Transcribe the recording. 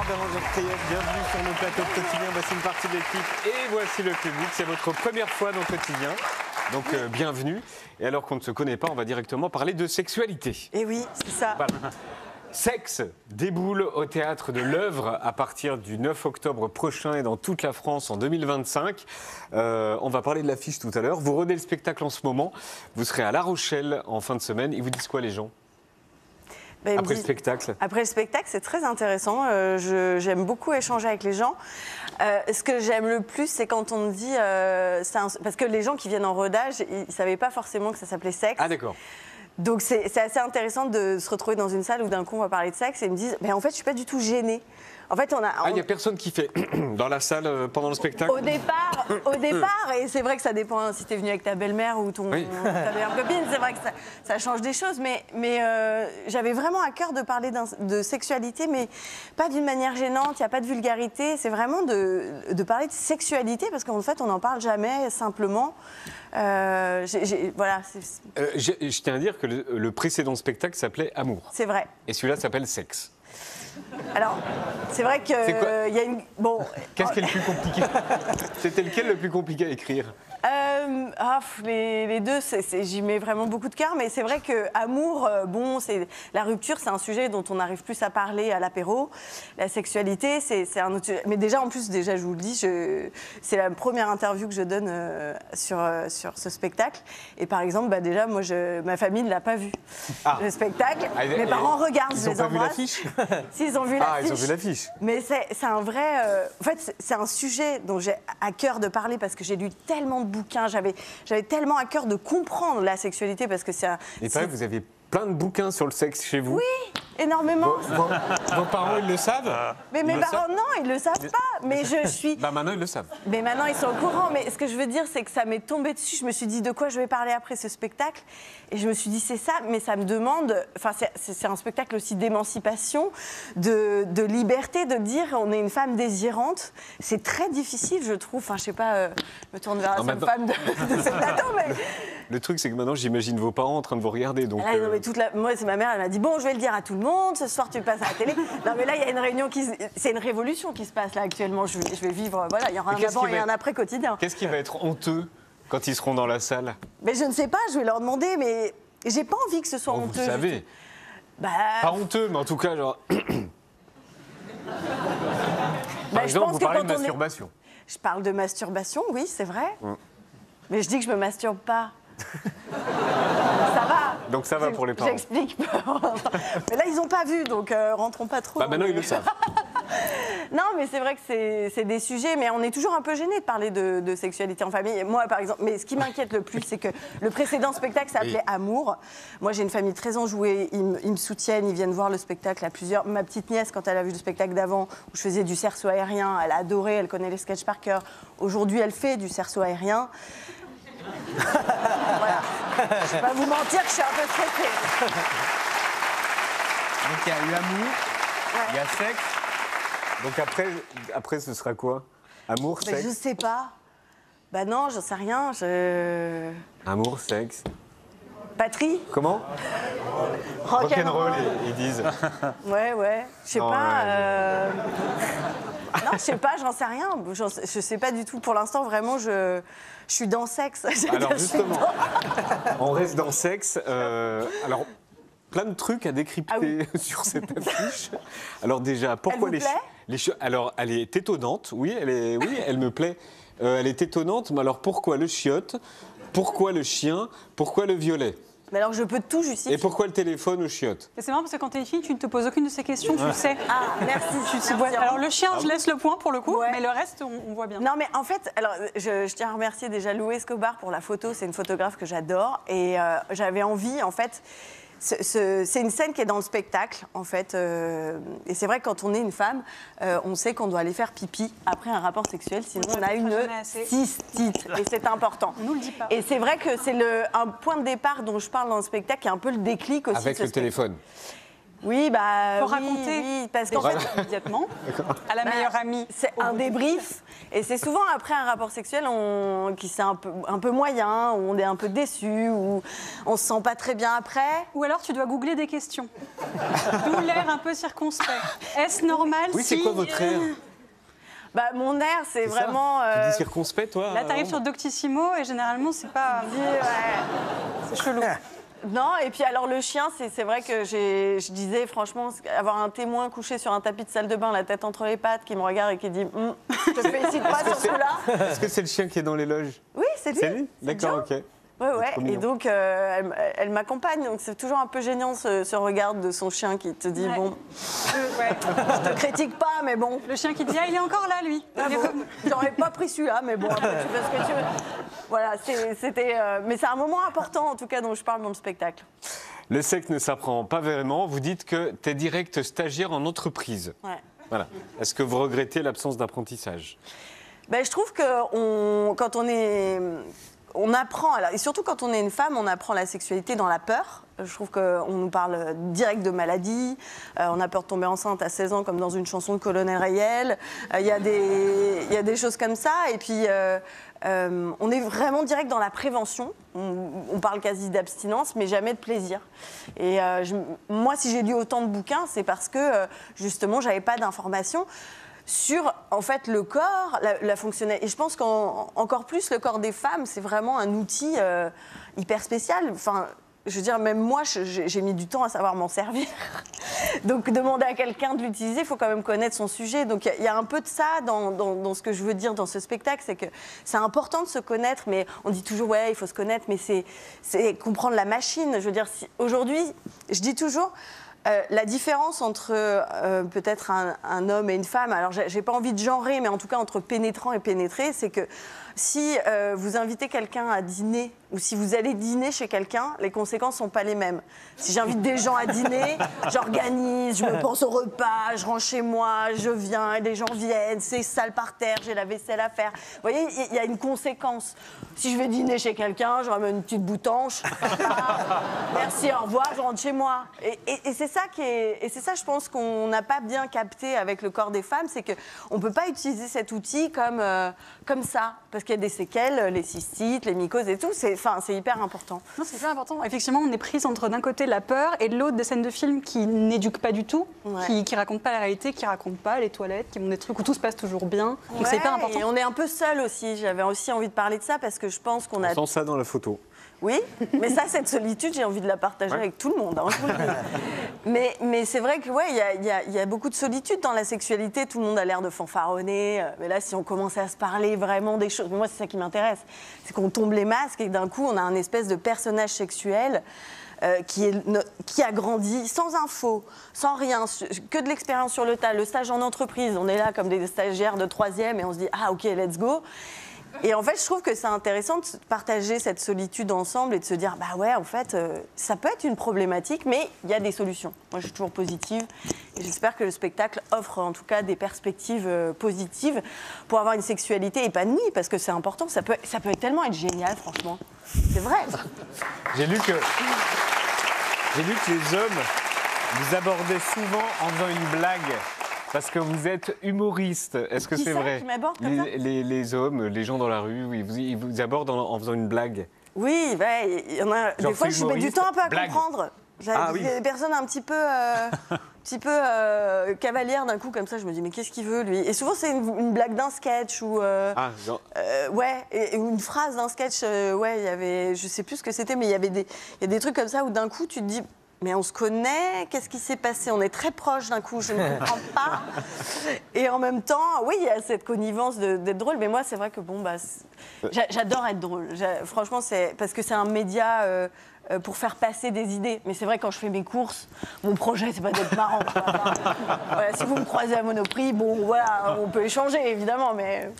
Bérangère Krief, bienvenue sur nos plateaux de quotidien. Voici une partie de l'équipe et voici le public. C'est votre première fois dans Quotidien, donc bienvenue. Et alors qu'on ne se connaît pas, on va directement parler de sexualité. Et oui, c'est ça. Voilà. Sexe déboule au théâtre de l'Œuvre à partir du 9 octobre prochain et dans toute la France en 2025. On va parler de l'affiche tout à l'heure. Vous rodez le spectacle en ce moment. Vous serez à La Rochelle en fin de semaine. Ils vous disent quoi les gens ? Après le spectacle. Après le spectacle, c'est très intéressant. J'aime beaucoup échanger avec les gens. Ce que j'aime le plus, c'est quand on me dit... parce que les gens qui viennent en rodage, ils ne savaient pas forcément que ça s'appelait sexe. Ah d'accord. Donc c'est assez intéressant de se retrouver dans une salle où d'un coup on va parler de sexe et ils me disent mais en fait je suis pas du tout gênée. En fait il n'y a personne qui fait dans la salle pendant le spectacle. Au départ, et c'est vrai que ça dépend si tu es venu avec ta belle-mère ou ta meilleure copine, c'est vrai que ça change des choses, mais j'avais vraiment à cœur de parler de sexualité, mais pas d'une manière gênante, il n'y a pas de vulgarité, c'est vraiment de parler de sexualité, parce qu'en fait on n'en parle jamais simplement. Voilà. Je tiens à dire que le précédent spectacle s'appelait Amour. C'est vrai. Et celui-là s'appelle Sexe. Alors, c'est vrai que y a une... Bon, qu'est-ce qui est le plus compliqué? C'était lequel le plus compliqué à écrire? Les deux, j'y mets vraiment beaucoup de cœur, mais c'est vrai que Amour, la rupture, c'est un sujet dont on arrive plus à parler à l'apéro. La sexualité, c'est un autre sujet. Mais déjà, je vous le dis, c'est la première interview que je donne sur ce spectacle. Et par exemple, déjà, moi, ma famille ne l'a pas vu, le spectacle. Mes parents regardent, je les embrasse. Ils ont vu l'affiche. Ils ont vu l'affiche. Mais c'est un vrai... en fait, c'est un sujet dont j'ai à cœur de parler parce que j'ai lu tellement de bouquins, j'avais tellement à cœur de comprendre la sexualité parce que c'est un... Et pareil, vous avez plein de bouquins sur le sexe chez vous. Oui, énormément. Vos parents, ils le savent? Mais mes parents, non, ils le savent pas. Mais je suis... Maintenant, ils le savent. Mais maintenant, ils sont au courant. Mais ce que je veux dire, c'est que ça m'est tombé dessus. Je me suis dit, de quoi je vais parler après ce spectacle? Et je me suis dit, c'est ça. Mais ça me demande... Enfin, c'est un spectacle aussi d'émancipation, de liberté, de dire on est une femme désirante. C'est très difficile, je trouve. Enfin, je sais pas, je me tourne vers la seule femme de ce plateau, mais... Le truc, c'est que maintenant, j'imagine vos parents en train de vous regarder. Donc, non, mais moi, c'est ma mère, elle m'a dit bon, je vais le dire à tout le monde. Ce soir, tu passes à la télé. Non, mais là, il y a une réunion c'est une révolution qui se passe là actuellement. Je vais vivre. Voilà, il y aura un avant et un après quotidien. Qu'est-ce qui va être honteux quand ils seront dans la salle? Mais je ne sais pas. Je vais leur demander. Mais j'ai pas envie que ce soit honteux. Vous savez. Pas honteux, mais en tout cas, genre. Par exemple, vous parlez de masturbation. Je parle de masturbation, oui, c'est vrai. Mais je dis que je me masturbe pas. Ça va. Donc ça va pour les parents. J'explique. Mais là, ils n'ont pas vu, donc rentrons pas trop. Maintenant, ils le savent. Non, mais c'est vrai que c'est des sujets, mais on est toujours un peu gêné de parler de sexualité en famille. Moi, par exemple, mais ce qui m'inquiète le plus, c'est que le précédent spectacle s'appelait Amour. Moi, j'ai une famille très enjouée, ils me soutiennent, ils viennent voir le spectacle à plusieurs. Ma petite nièce, quand elle a vu le spectacle d'avant, où je faisais du cerceau aérien, elle a adoré, elle connaît les sketchs par cœur. Aujourd'hui, elle fait du cerceau aérien. Voilà. Je ne vais pas vous mentir que je suis un peu stressée. Donc il y a eu Amour, il y a Sexe. Donc après ce sera quoi? Amour, sexe? Je sais pas. Non, j'en sais rien. Amour, sexe. Patrie? Comment? Rock'n'roll, ils disent. Ouais. Je sais pas. Non, je sais pas, j'en sais rien. Je sais pas du tout. Pour l'instant, vraiment, je suis dans Sexe. Alors justement, on reste dans Sexe. Alors, plein de trucs à décrypter sur cette affiche. Alors déjà, pourquoi elle vous plaît? Alors, elle est étonnante. Oui, elle me plaît. Elle est étonnante. Mais alors, pourquoi le chiotte? Pourquoi le chien? Pourquoi le violet? Mais alors, je peux tout justifier. Et pourquoi le téléphone au chiotte? C'est marrant parce que quand t'es une fille, tu ne te poses aucune de ces questions, tu le sais. Ah, merci. Alors le chien, je laisse le point pour le coup, mais le reste, on voit bien. Non, mais en fait, alors, je tiens à remercier déjà Lou Escobar pour la photo. C'est une photographe que j'adore. Et j'avais envie, en fait... C'est une scène qui est dans le spectacle, en fait. Et c'est vrai que quand on est une femme, on sait qu'on doit aller faire pipi après un rapport sexuel, sinon on a une cystite. Et c'est important. On nous le dit pas. Et c'est vrai que c'est un point de départ dont je parle dans le spectacle, qui est un peu le déclic aussi. Avec le téléphone. Oui, bah. Faut oui, raconter. Oui, parce qu'en fait, immédiatement à la meilleure amie. c'est un débrief. Et c'est souvent après un rapport sexuel qui c'est un peu moyen, où on est un peu déçu, où on se sent pas très bien après. Ou alors tu dois googler des questions. D'où l'air un peu circonspect. Est-ce normal Oui, si... c'est quoi votre air? Bah, mon air, c'est ça vraiment. Tu dis circonspect, toi? Là, t'arrives sur Doctissimo et généralement, c'est pas... C'est chelou. Non, et puis alors le chien, c'est vrai que je disais franchement, avoir un témoin couché sur un tapis de salle de bain, la tête entre les pattes, qui me regarde et qui dit je te félicite pas sur celui-là. Est-ce que c'est le chien qui est dans les loges? Oui, c'est lui. C'est lui? D'accord, ok. Ouais, ouais. trop Et mignon. donc, elle m'accompagne. Donc, c'est toujours un peu gênant ce regard de son chien qui te dit Ouais. bon, je te critique pas, mais bon. Le chien qui dit il est encore là, lui. Ah bon, j'aurais pas pris celui-là, mais bon, après, tu fais ce que tu veux. Voilà, c'était. Mais c'est un moment important, en tout cas, dont je parle dans le spectacle. Le sexe ne s'apprend pas vraiment. Vous dites que tu es direct stagiaire en entreprise. Ouais. Voilà. Est-ce que vous regrettez l'absence d'apprentissage? Ben, je trouve que quand on est. On apprend, alors, et surtout quand on est une femme, on apprend la sexualité dans la peur. Je trouve qu'on nous parle direct de maladie. On a peur de tomber enceinte à 16 ans, comme dans une chanson de Colonel Rayel. Il y a des choses comme ça. Et puis, on est vraiment direct dans la prévention. On parle quasi d'abstinence, mais jamais de plaisir. Et moi, si j'ai lu autant de bouquins, c'est parce que, justement, j'avais pas d'informations sur, en fait, le corps, la fonctionnalité. Et je pense qu'encore plus, le corps des femmes, c'est vraiment un outil hyper spécial. Enfin, je veux dire, même moi, j'ai mis du temps à savoir m'en servir. Donc, demander à quelqu'un de l'utiliser, il faut quand même connaître son sujet. Donc, il y a un peu de ça dans ce que je veux dire dans ce spectacle, c'est que c'est important de se connaître, mais on dit toujours, ouais, il faut se connaître, mais c'est comprendre la machine. Je veux dire, aujourd'hui, je dis toujours... la différence entre peut-être un homme et une femme, alors j'ai pas envie de genrer, mais en tout cas entre pénétrant et pénétré, c'est que si vous invitez quelqu'un à dîner ou si vous allez dîner chez quelqu'un, les conséquences sont pas les mêmes. Si j'invite des gens à dîner, j'organise, je me pense au repas, je rentre chez moi, je viens, les gens viennent, c'est sale par terre, j'ai la vaisselle à faire. Vous voyez, il y a une conséquence. Si je vais dîner chez quelqu'un, je ramène une petite boutanche, merci, au revoir, je rentre chez moi. Et c'est ça je pense qu'on n'a pas bien capté avec le corps des femmes, c'est qu'on ne peut pas utiliser cet outil comme ça, parce qu'il y a des séquelles, les cystites, les mycoses et tout, c'est hyper important. Non, c'est hyper important. Effectivement, on est prise entre d'un côté la peur et de l'autre des scènes de films qui n'éduquent pas du tout, Ouais. qui racontent pas la réalité, qui racontent pas les toilettes, qui montrent des trucs où tout se passe toujours bien. Donc c'est hyper important. Et on est un peu seul aussi, j'avais aussi envie de parler de ça, parce que je pense qu'on a... On sent ça dans la photo. Oui, mais ça, cette solitude, j'ai envie de la partager avec tout le monde. Hein, je vous le dis. Mais c'est vrai que il y a beaucoup de solitude dans la sexualité. Tout le monde a l'air de fanfaronner. Mais là, si on commençait à se parler vraiment des choses, moi, c'est ça qui m'intéresse, c'est qu'on tombe les masques et que d'un coup, on a un espèce de personnage sexuel qui a grandi sans info, sans rien, que de l'expérience sur le tas, le stage en entreprise. On est là comme des stagiaires de 3e et on se dit ah ok, let's go. Et en fait, je trouve que c'est intéressant de partager cette solitude ensemble et de se dire, bah ouais, en fait, ça peut être une problématique, mais il y a des solutions. Moi, je suis toujours positive et j'espère que le spectacle offre en tout cas des perspectives positives pour avoir une sexualité épanouie, parce que c'est important. Ça peut tellement être génial, franchement. C'est vrai. J'ai lu que les hommes vous abordaient souvent en faisant une blague. Parce que vous êtes humoriste, est-ce que c'est vrai? Qui m'aborde comme ça les hommes, les gens dans la rue, ils vous abordent en faisant une blague. Oui, ouais, il y en a. Genre, Des fois, c'est je mets du humoriste, temps un peu à blague. comprendre. Ah oui. Des personnes un petit peu cavalières d'un coup, comme ça, je me dis, mais qu'est-ce qu'il veut, lui? Et souvent, c'est une blague d'un sketch ou. Ah, genre. Ouais, ou une phrase d'un sketch. Ouais, il y avait. Je sais plus ce que c'était, mais il y a des trucs comme ça où d'un coup, tu te dis. Mais on se connaît, qu'est-ce qui s'est passé? On est très proches d'un coup, je ne comprends pas. Et en même temps, oui, il y a cette connivence d'être drôle, mais moi, c'est vrai que bon, bah, j'adore être drôle. Franchement, c'est parce que c'est un média pour faire passer des idées. Mais c'est vrai, quand je fais mes courses, mon projet, c'est pas d'être marrant. Voilà, si vous me croisez à Monoprix, bon, voilà, on peut échanger, évidemment, mais...